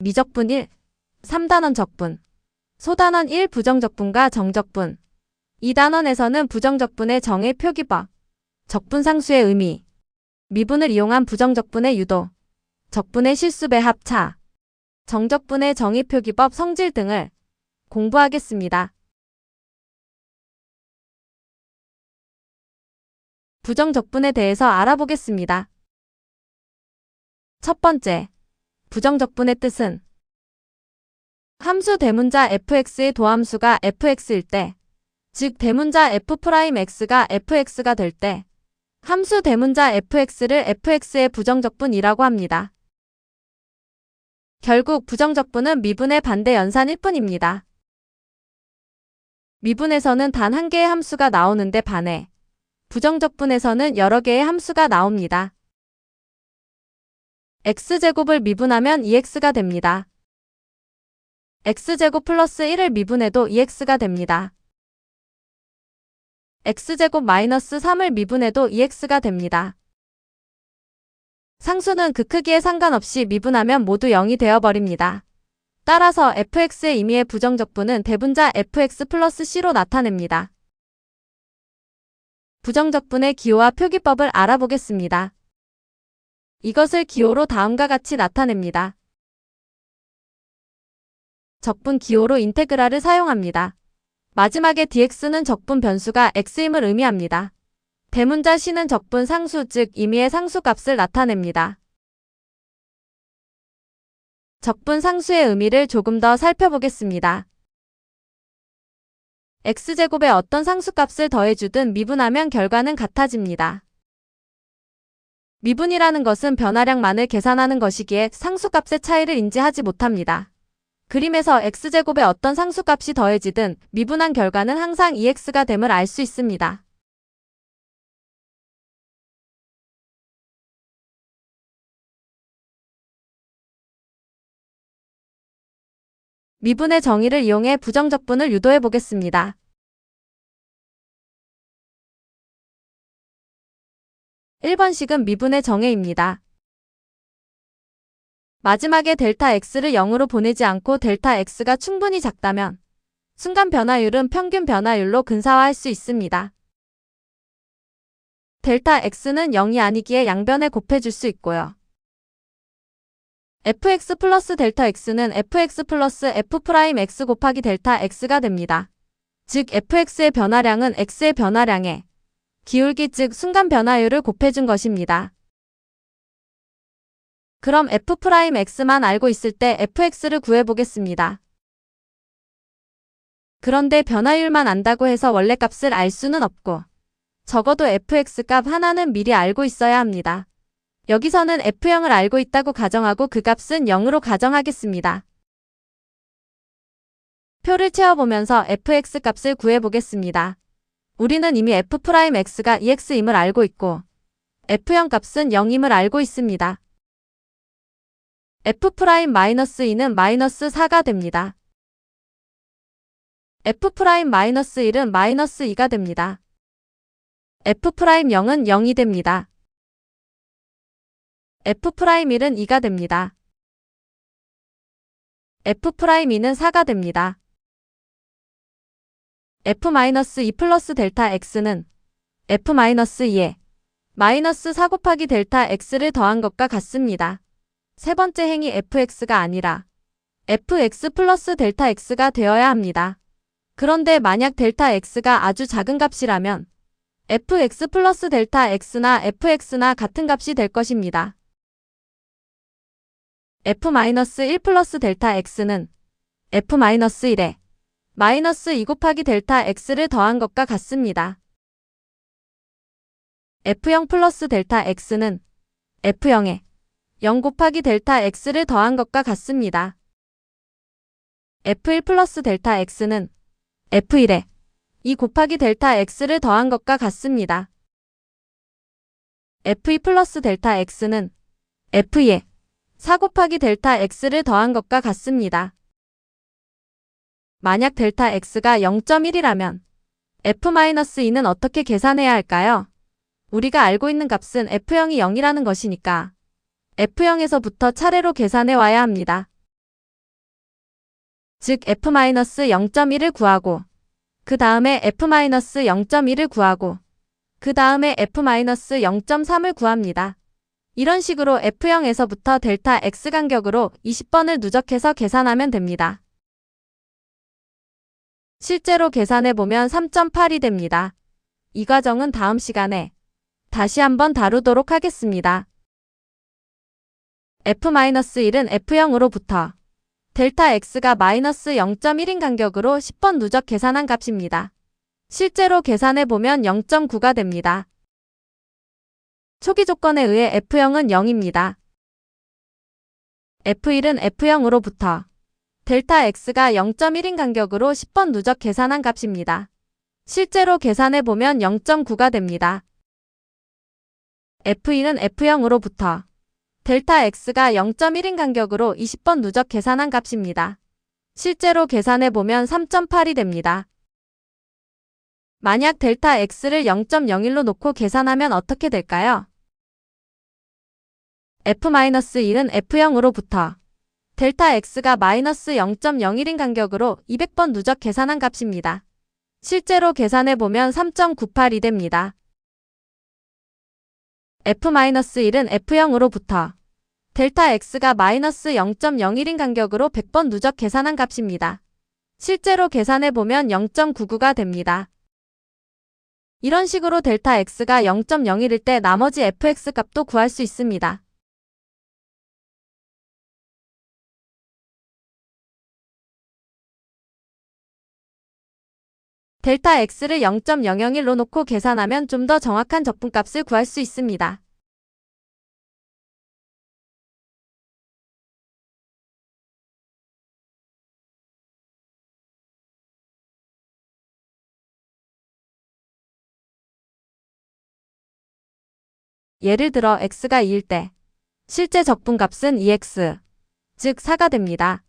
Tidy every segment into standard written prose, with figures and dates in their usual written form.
미적분 1. 3단원 적분. 소단원 1 부정적분과 정적분. 이 단원에서는 부정적분의 정의 표기법, 적분상수의 의미, 미분을 이용한 부정적분의 유도, 적분의 실수배합 차, 정적분의 정의 표기법 성질 등을 공부하겠습니다. 부정적분에 대해서 알아보겠습니다. 첫 번째, 부정적분의 뜻은 함수 대문자 fx의 도함수가 fx일 때, 즉 대문자 f'x가 fx가 될 때, 함수 대문자 fx를 fx의 부정적분이라고 합니다. 결국 부정적분은 미분의 반대 연산일 뿐입니다. 미분에서는 단 한 개의 함수가 나오는데 반해 부정적분에서는 여러 개의 함수가 나옵니다. x제곱을 미분하면 2x가 됩니다. x제곱 플러스 1을 미분해도 2x가 됩니다. x제곱 마이너스 3을 미분해도 2x가 됩니다. 상수는 그 크기에 상관없이 미분하면 모두 0이 되어버립니다. 따라서 fx의 임의의 부정적분은 대분자 fx 플러스 c로 나타냅니다. 부정적분의 기호와 표기법을 알아보겠습니다. 이것을 기호로 다음과 같이 나타냅니다. 적분 기호로 인테그랄을 사용합니다. 마지막에 dx는 적분 변수가 x임을 의미합니다. 대문자 c는 적분 상수 즉 임의의 상수값을 나타냅니다. 적분 상수의 의미를 조금 더 살펴보겠습니다. x제곱에 어떤 상수값을 더해주든 미분하면 결과는 같아집니다. 미분이라는 것은 변화량만을 계산하는 것이기에 상수값의 차이를 인지하지 못합니다. 그림에서 x제곱에 어떤 상수값이 더해지든 미분한 결과는 항상 2x가 됨을 알 수 있습니다. 미분의 정의를 이용해 부정적분을 유도해 보겠습니다. 1번식은 미분의 정의입니다. 마지막에 델타 x를 0으로 보내지 않고 델타 x가 충분히 작다면 순간 변화율은 평균 변화율로 근사화할 수 있습니다. 델타 x는 0이 아니기에 양변에 곱해줄 수 있고요. fx 플러스 델타 x는 fx 플러스 f'x 곱하기 델타 x가 됩니다. 즉 fx의 변화량은 x의 변화량에 기울기 즉 순간 변화율을 곱해준 것입니다. 그럼 f'x만 알고 있을 때 fx를 구해보겠습니다. 그런데 변화율만 안다고 해서 원래 값을 알 수는 없고 적어도 fx 값 하나는 미리 알고 있어야 합니다. 여기서는 f0을 알고 있다고 가정하고 그 값은 0으로 가정하겠습니다. 표를 채워보면서 fx 값을 구해보겠습니다. 우리는 이미 f'x가 2x임을 알고 있고 f0 값은 0임을 알고 있습니다. f'-2는 마이너스 4가 됩니다. f'-1은 마이너스 2가 됩니다. f'0은 0이 됩니다. f'1은 2가 됩니다. f'2는 4가 됩니다. f-2 플러스 델타 x는 f-2에 마이너스 4 곱하기 델타 x를 더한 것과 같습니다. 세 번째 행이 fx가 아니라 fx 플러스 델타 x가 되어야 합니다. 그런데 만약 델타 x가 아주 작은 값이라면 fx 플러스 델타 x나 fx나 같은 값이 될 것입니다. f-1 플러스 델타 x는 f-1에 마이너스 2 곱하기 델타 x를 더한 것과 같습니다. f0 플러스 델타 x는 f0에 0 곱하기 델타 x를 더한 것과 같습니다. f1 플러스 델타 x는 f1에 2 곱하기 델타 x를 더한 것과 같습니다. f2 플러스 델타 x는 f2에 4 곱하기 델타 x를 더한 것과 같습니다. 만약 델타 x가 0.1이라면 f-2는 어떻게 계산해야 할까요? 우리가 알고 있는 값은 f0이 0이라는 것이니까 f0에서부터 차례로 계산해 와야 합니다. 즉 f-0.1을 구하고 그 다음에 f-0.1을 구하고 그 다음에 f-0.3을 구합니다. 이런 식으로 F0에서부터 델타 X 간격으로 20번을 누적해서 계산하면 됩니다. 실제로 계산해보면 3.8이 됩니다. 이 과정은 다음 시간에 다시 한번 다루도록 하겠습니다. F-1은 F0으로부터 델타 X가 -0.1인 간격으로 10번 누적 계산한 값입니다. 실제로 계산해보면 0.9가 됩니다. 초기 조건에 의해 F0은 0입니다. F1은 F0으로부터 델타 X가 0.1인 간격으로 10번 누적 계산한 값입니다. 실제로 계산해보면 0.9가 됩니다. F2는 F0으로부터 델타 X가 0.1인 간격으로 20번 누적 계산한 값입니다. 실제로 계산해보면 3.8이 됩니다. 만약 델타 X를 0.01로 놓고 계산하면 어떻게 될까요? F-1은 F0으로부터 델타 X가 -0.01인 간격으로 200번 누적 계산한 값입니다. 실제로 계산해보면 3.98이 됩니다. F-1은 F0으로부터 델타 X가 -0.01인 간격으로 100번 누적 계산한 값입니다. 실제로 계산해보면 0.99가 됩니다. 이런 식으로 델타 X가 0.01일 때 나머지 fx 값도 구할 수 있습니다. 델타 X를 0.001로 놓고 계산하면 좀 더 정확한 적분값을 구할 수 있습니다. 예를 들어 x가 2일 때 실제 적분값은 2x, 즉 4가 됩니다.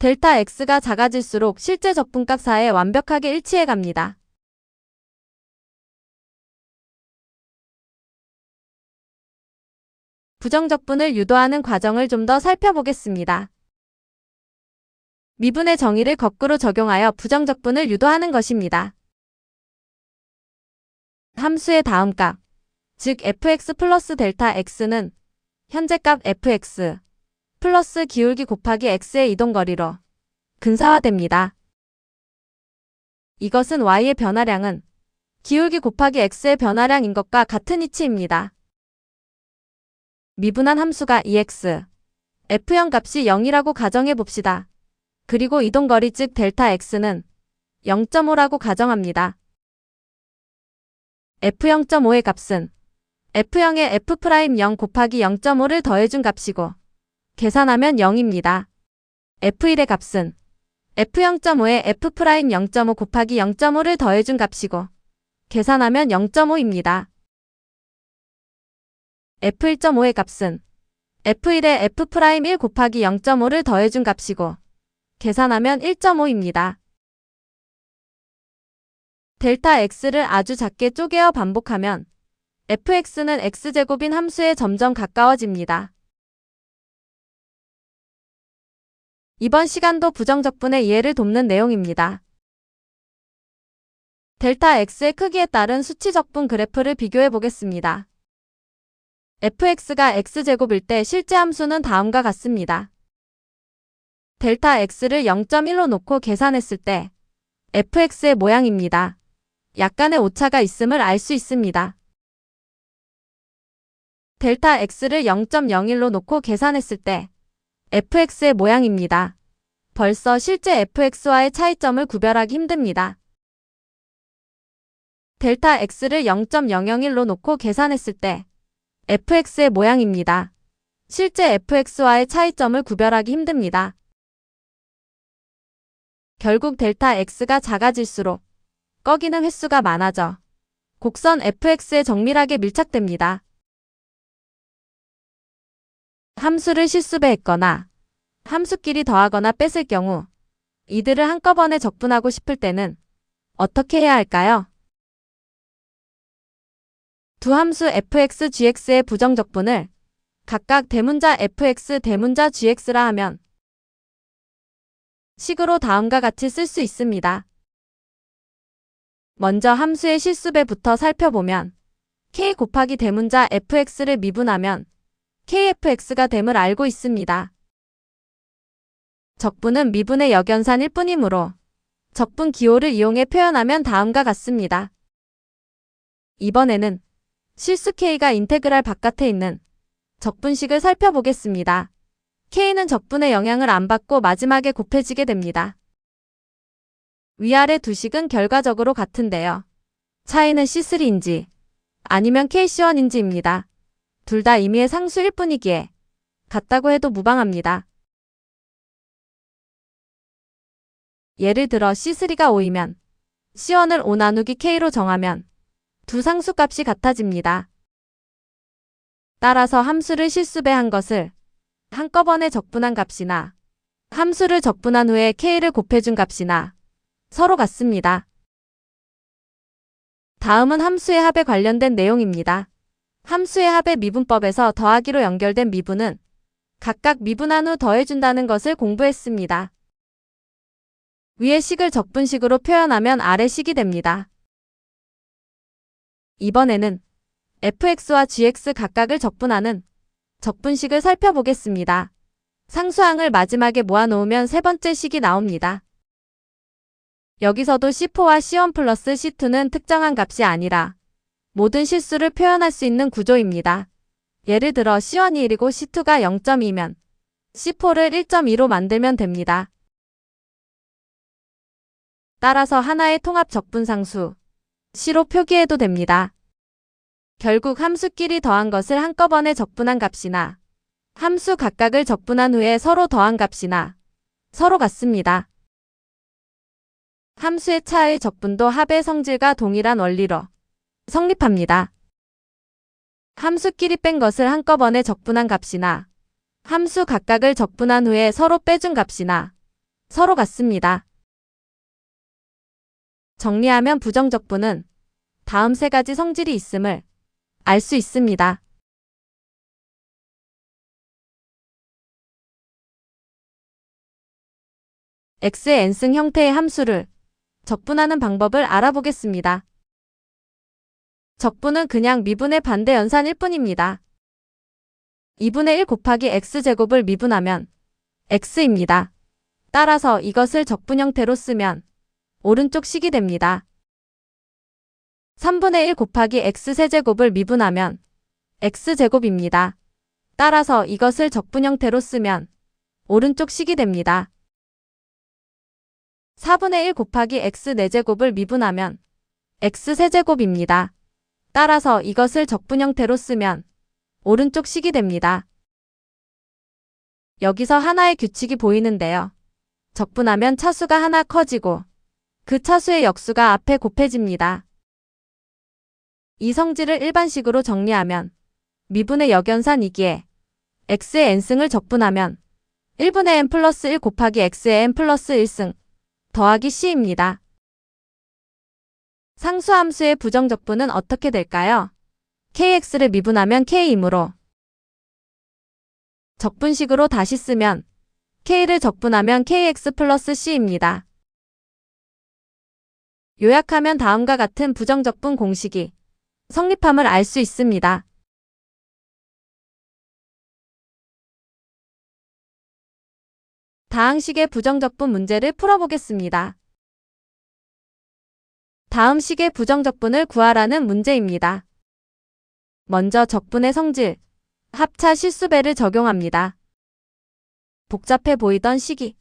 델타 X가 작아질수록 실제 적분값 4에 완벽하게 일치해 갑니다. 부정적분을 유도하는 과정을 좀 더 살펴보겠습니다. 미분의 정의를 거꾸로 적용하여 부정적분을 유도하는 것입니다. 함수의 다음 값, 즉 fx 플러스 델타 x는 현재 값 fx 플러스 기울기 곱하기 x의 이동거리로 근사화됩니다. 이것은 y의 변화량은 기울기 곱하기 x의 변화량인 것과 같은 이치입니다. 미분한 함수가 2x, f0 값이 0이라고 가정해 봅시다. 그리고 이동거리 즉 델타 x는 0.5라고 가정합니다. f0.5의 값은 f0에 f'0 곱하기 0.5를 더해준 값이고 계산하면 0입니다. f1의 값은 f0.5에 f'0.5 곱하기 0.5를 더해준 값이고 계산하면 0.5입니다. f1.5의 값은 f1에 f'1 곱하기 0.5를 더해준 값이고 계산하면 1.5입니다. 델타 x를 아주 작게 쪼개어 반복하면 fx는 x제곱인 함수에 점점 가까워집니다. 이번 시간도 부정적분의 이해를 돕는 내용입니다. 델타 x의 크기에 따른 수치 적분 그래프를 비교해 보겠습니다. fx가 x제곱일 때 실제 함수는 다음과 같습니다. 델타 x를 0.1로 놓고 계산했을 때 fx의 모양입니다. 약간의 오차가 있음을 알 수 있습니다. 델타 x를 0.01로 놓고 계산했을 때 fx의 모양입니다. 벌써 실제 fx와의 차이점을 구별하기 힘듭니다. 델타 x를 0.001로 놓고 계산했을 때 fx의 모양입니다. 실제 fx와의 차이점을 구별하기 힘듭니다. 결국 델타 x가 작아질수록 꺼기는 횟수가 많아져 곡선 fx에 정밀하게 밀착됩니다. 함수를 실수배했거나 함수끼리 더하거나 뺐을 경우 이들을 한꺼번에 적분하고 싶을 때는 어떻게 해야 할까요? 두 함수 fx, gx의 부정적분을 각각 대문자 fx, 대문자 gx라 하면 식으로 다음과 같이 쓸 수 있습니다. 먼저 함수의 실수배부터 살펴보면 k 곱하기 대문자 fx를 미분하면 kfx가 됨을 알고 있습니다. 적분은 미분의 역연산일 뿐이므로 적분 기호를 이용해 표현하면 다음과 같습니다. 이번에는 실수 k가 인테그랄 바깥에 있는 적분식을 살펴보겠습니다. k는 적분의 영향을 안 받고 마지막에 곱해지게 됩니다. 위아래 두 식은 결과적으로 같은데요. 차이는 C3인지 아니면 KC1인지입니다. 둘 다 임의의 상수일 뿐이기에 같다고 해도 무방합니다. 예를 들어 C3가 5이면 C1을 5 나누기 K로 정하면 두 상수값이 같아집니다. 따라서 함수를 실수배한 것을 한꺼번에 적분한 값이나 함수를 적분한 후에 K를 곱해준 값이나 서로 같습니다. 다음은 함수의 합에 관련된 내용입니다. 함수의 합의 미분법에서 더하기로 연결된 미분은 각각 미분한 후 더해준다는 것을 공부했습니다. 위의 식을 적분식으로 표현하면 아래 식이 됩니다. 이번에는 fx와 gx 각각을 적분하는 적분식을 살펴보겠습니다. 상수항을 마지막에 모아놓으면 세 번째 식이 나옵니다. 여기서도 C4와 C1 플러스 C2는 특정한 값이 아니라 모든 실수를 표현할 수 있는 구조입니다. 예를 들어 C1이 1이고 C2가 0.2면 C4를 1.2로 만들면 됩니다. 따라서 하나의 통합 적분상수 C로 표기해도 됩니다. 결국 함수끼리 더한 것을 한꺼번에 적분한 값이나 함수 각각을 적분한 후에 서로 더한 값이나 서로 같습니다. 함수의 차의 적분도 합의 성질과 동일한 원리로 성립합니다. 함수끼리 뺀 것을 한꺼번에 적분한 값이나 함수 각각을 적분한 후에 서로 빼준 값이나 서로 같습니다. 정리하면 부정적분은 다음 세 가지 성질이 있음을 알 수 있습니다. x의 n승 형태의 함수를 적분하는 방법을 알아보겠습니다. 적분은 그냥 미분의 반대 연산일 뿐입니다. 2분의 1 곱하기 x제곱을 미분하면 x입니다. 따라서 이것을 적분 형태로 쓰면 오른쪽 식이 됩니다. 3분의 1 곱하기 x세제곱을 미분하면 x제곱입니다. 따라서 이것을 적분 형태로 쓰면 오른쪽 식이 됩니다. 4분의 1 곱하기 x4제곱을 미분하면 x세제곱입니다. 따라서 이것을 적분 형태로 쓰면 오른쪽 식이 됩니다. 여기서 하나의 규칙이 보이는데요. 적분하면 차수가 하나 커지고 그 차수의 역수가 앞에 곱해집니다. 이 성질을 일반식으로 정리하면 미분의 역연산이기에 x의 n승을 적분하면 1분의 n 플러스 1 곱하기 x의 n 플러스 1승 더하기 c입니다. 상수함수의 부정적분은 어떻게 될까요? kx를 미분하면 k이므로 적분식으로 다시 쓰면 k를 적분하면 kx 플러스 c입니다. 요약하면 다음과 같은 부정적분 공식이 성립함을 알 수 있습니다. 다항식의 부정적분 문제를 풀어보겠습니다. 다음 식의 부정적분을 구하라는 문제입니다. 먼저 적분의 성질, 합차 실수배를 적용합니다. 복잡해 보이던 식이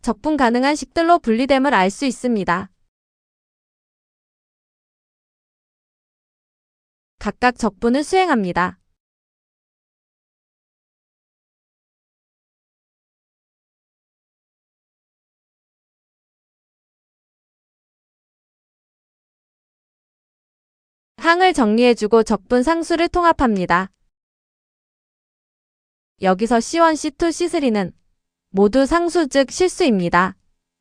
적분 가능한 식들로 분리됨을 알 수 있습니다. 각각 적분을 수행합니다. 항을 정리해주고 적분 상수를 통합합니다. 여기서 C1, C2, C3는 모두 상수 즉 실수입니다.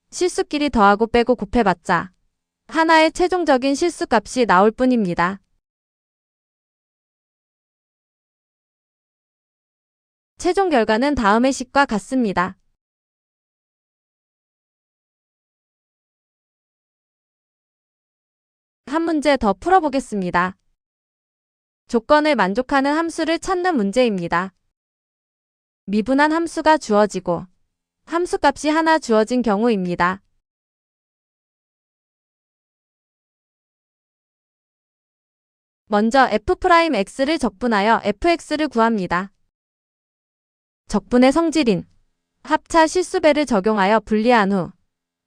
실수끼리 더하고 빼고 곱해봤자 하나의 최종적인 실수값이 나올 뿐입니다. 최종 결과는 다음의 식과 같습니다. 한 문제 더 풀어보겠습니다. 조건을 만족하는 함수를 찾는 문제입니다. 미분한 함수가 주어지고 함수값이 하나 주어진 경우입니다. 먼저 f'x를 적분하여 fx를 구합니다. 적분의 성질인 합차 실수배를 적용하여 분리한 후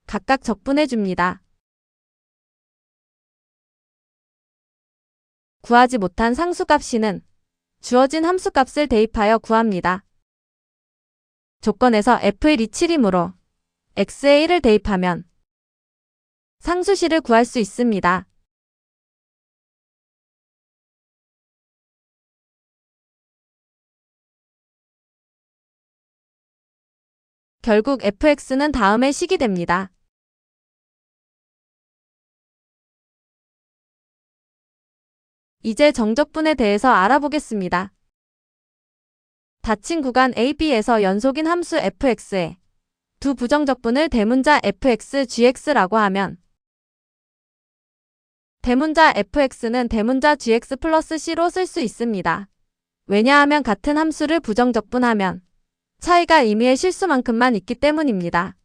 각각 적분해 줍니다. 구하지 못한 상수값 c는 주어진 함수값을 대입하여 구합니다. 조건에서 f의 7이므로 x에 1을 대입하면 상수 c를 구할 수 있습니다. 결국 fx는 다음의 식이 됩니다. 이제 정적분에 대해서 알아보겠습니다. 닫힌 구간 AB에서 연속인 함수 fx에 두 부정적분을 대문자 fx, gx라고 하면 대문자 fx는 대문자 gx 플러스 c로 쓸 수 있습니다. 왜냐하면 같은 함수를 부정적분하면 차이가 임의의 실수만큼만 있기 때문입니다.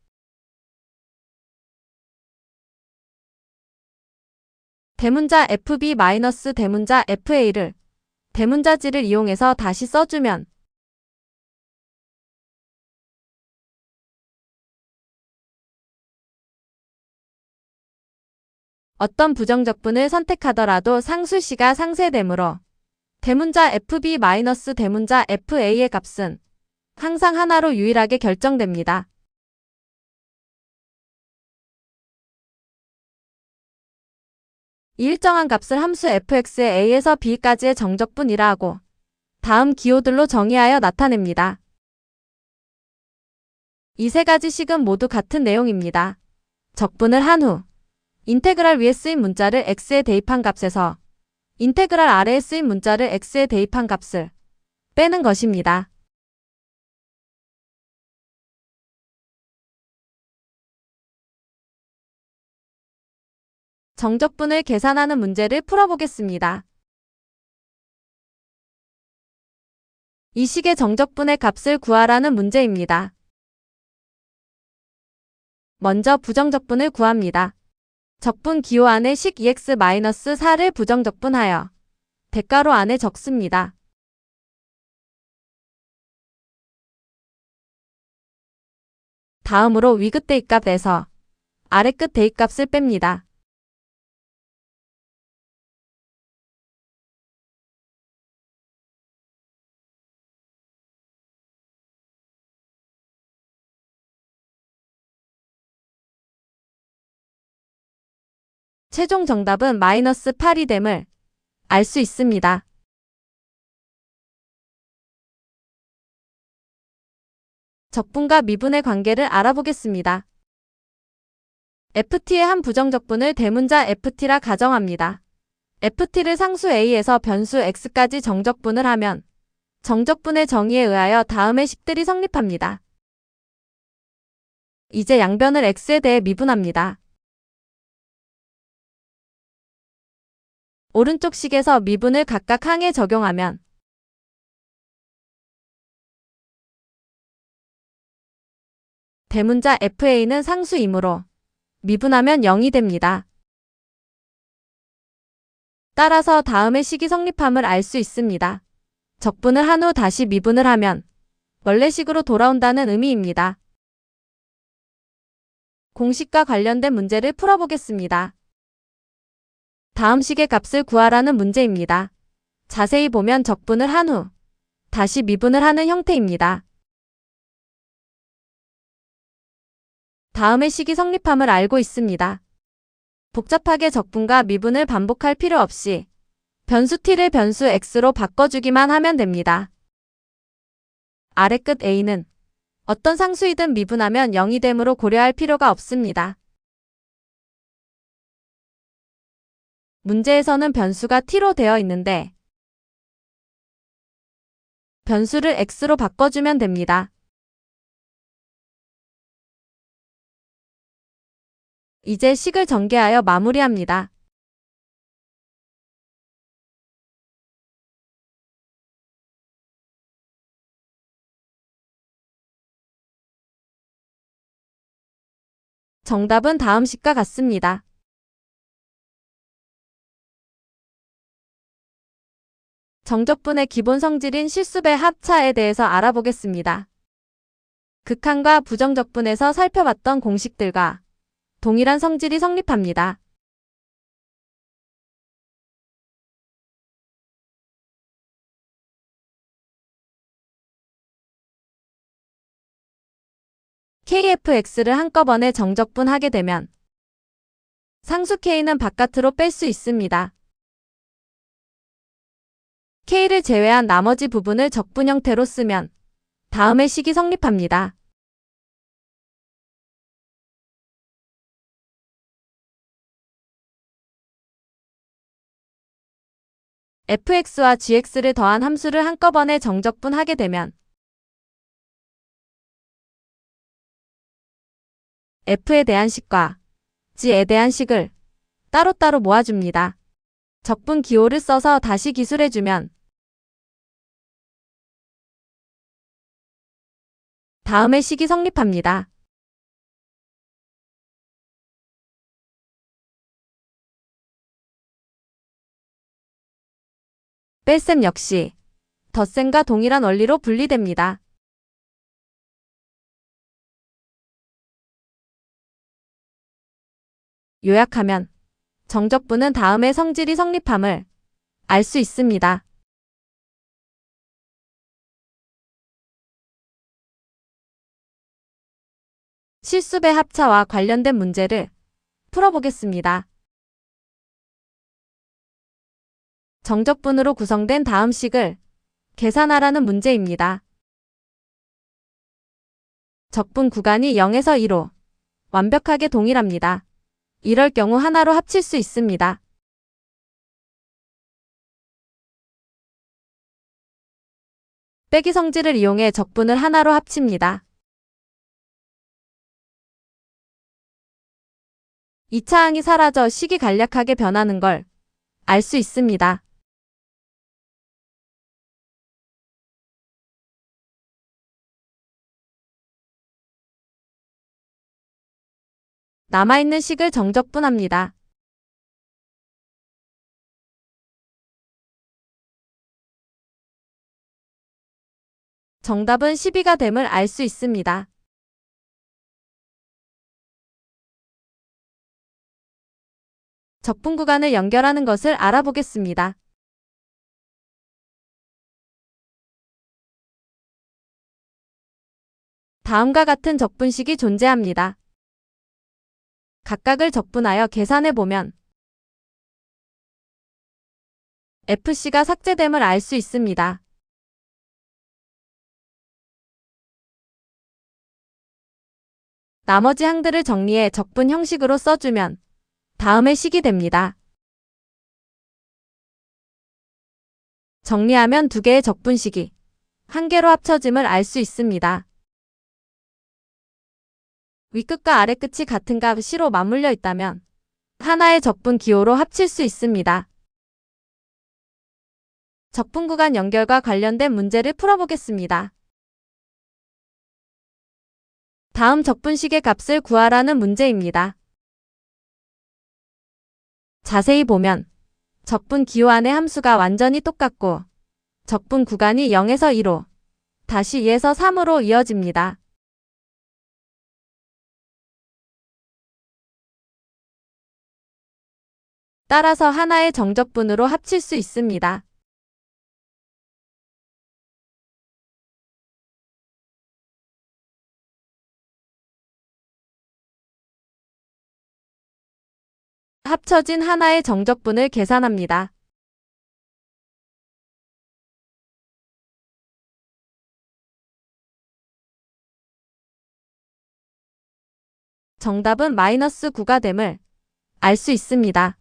대문자 fb 마이너스 대문자 fa를 대문자 g를 이용해서 다시 써주면 어떤 부정적분을 선택하더라도 상수 c가 상쇄되므로 대문자 fb 마이너스 대문자 fa의 값은 항상 하나로 유일하게 결정됩니다. 이 일정한 값을 함수 fx의 a에서 b까지의 정적분이라 하고 다음 기호들로 정의하여 나타냅니다. 이 세 가지 식은 모두 같은 내용입니다. 적분을 한 후 인테그랄 위에 쓰인 문자를 x에 대입한 값에서 인테그랄 아래에 쓰인 문자를 x에 대입한 값을 빼는 것입니다. 정적분을 계산하는 문제를 풀어보겠습니다. 이 식의 정적분의 값을 구하라는 문제입니다. 먼저 부정적분을 구합니다. 적분 기호 안에 식 2x-4를 부정적분하여 대괄호 안에 적습니다. 다음으로 위끝 대입값에서 아래끝 대입값을 뺍니다. 최종 정답은 마이너스 8이 됨을 알 수 있습니다. 적분과 미분의 관계를 알아보겠습니다. ft의 한 부정적분을 대문자 ft라 가정합니다. ft를 상수 a에서 변수 x까지 정적분을 하면 정적분의 정의에 의하여 다음의 식들이 성립합니다. 이제 양변을 x에 대해 미분합니다. 오른쪽 식에서 미분을 각각 항에 적용하면 대문자 fa는 상수이므로 미분하면 0이 됩니다. 따라서 다음의 식이 성립함을 알 수 있습니다. 적분을 한 후 다시 미분을 하면 원래 식으로 돌아온다는 의미입니다. 공식과 관련된 문제를 풀어보겠습니다. 다음 식의 값을 구하라는 문제입니다. 자세히 보면 적분을 한 후 다시 미분을 하는 형태입니다. 다음의 식이 성립함을 알고 있습니다. 복잡하게 적분과 미분을 반복할 필요 없이 변수 t를 변수 x로 바꿔주기만 하면 됩니다. 아래 끝 a는 어떤 상수이든 미분하면 0이 되므로 고려할 필요가 없습니다. 문제에서는 변수가 t로 되어 있는데 변수를 x로 바꿔주면 됩니다. 이제 식을 전개하여 마무리합니다. 정답은 다음 식과 같습니다. 정적분의 기본 성질인 실수배 합차에 대해서 알아보겠습니다. 극한과 부정적분에서 살펴봤던 공식들과 동일한 성질이 성립합니다. KFX를 한꺼번에 정적분하게 되면 상수 K는 바깥으로 뺄 수 있습니다. K를 제외한 나머지 부분을 적분 형태로 쓰면 다음의 식이 성립합니다. fx와 gx를 더한 함수를 한꺼번에 정적분하게 되면 f에 대한 식과 g에 대한 식을 따로따로 모아줍니다. 적분 기호를 써서 다시 기술해주면 다음의 식이 성립합니다. 뺄셈 역시 덧셈과 동일한 원리로 분리됩니다. 요약하면 정적분은 다음의 성질이 성립함을 알 수 있습니다. 실수배 합차와 관련된 문제를 풀어보겠습니다. 정적분으로 구성된 다음 식을 계산하라는 문제입니다. 적분 구간이 0에서 2로 완벽하게 동일합니다. 이럴 경우 하나로 합칠 수 있습니다. 빼기 성질을 이용해 적분을 하나로 합칩니다. 2차 항이 사라져 식이 간략하게 변하는 걸 알 수 있습니다. 남아있는 식을 정적분합니다. 정답은 12가 됨을 알 수 있습니다. 적분 구간을 연결하는 것을 알아보겠습니다. 다음과 같은 적분식이 존재합니다. 각각을 적분하여 계산해보면 FC가 삭제됨을 알 수 있습니다. 나머지 항들을 정리해 적분 형식으로 써주면 다음의 식이 됩니다. 정리하면 두 개의 적분식이 한 개로 합쳐짐을 알 수 있습니다. 윗끝과 아래끝이 같은 값 C로 맞물려 있다면 하나의 적분 기호로 합칠 수 있습니다. 적분 구간 연결과 관련된 문제를 풀어보겠습니다. 다음 적분식의 값을 구하라는 문제입니다. 자세히 보면 적분 기호 안의 함수가 완전히 똑같고 적분 구간이 0에서 2로 다시 2에서 3으로 이어집니다. 따라서 하나의 정적분으로 합칠 수 있습니다. 합쳐진 하나의 정적분을 계산합니다. 정답은 -9가 됨을 알 수 있습니다.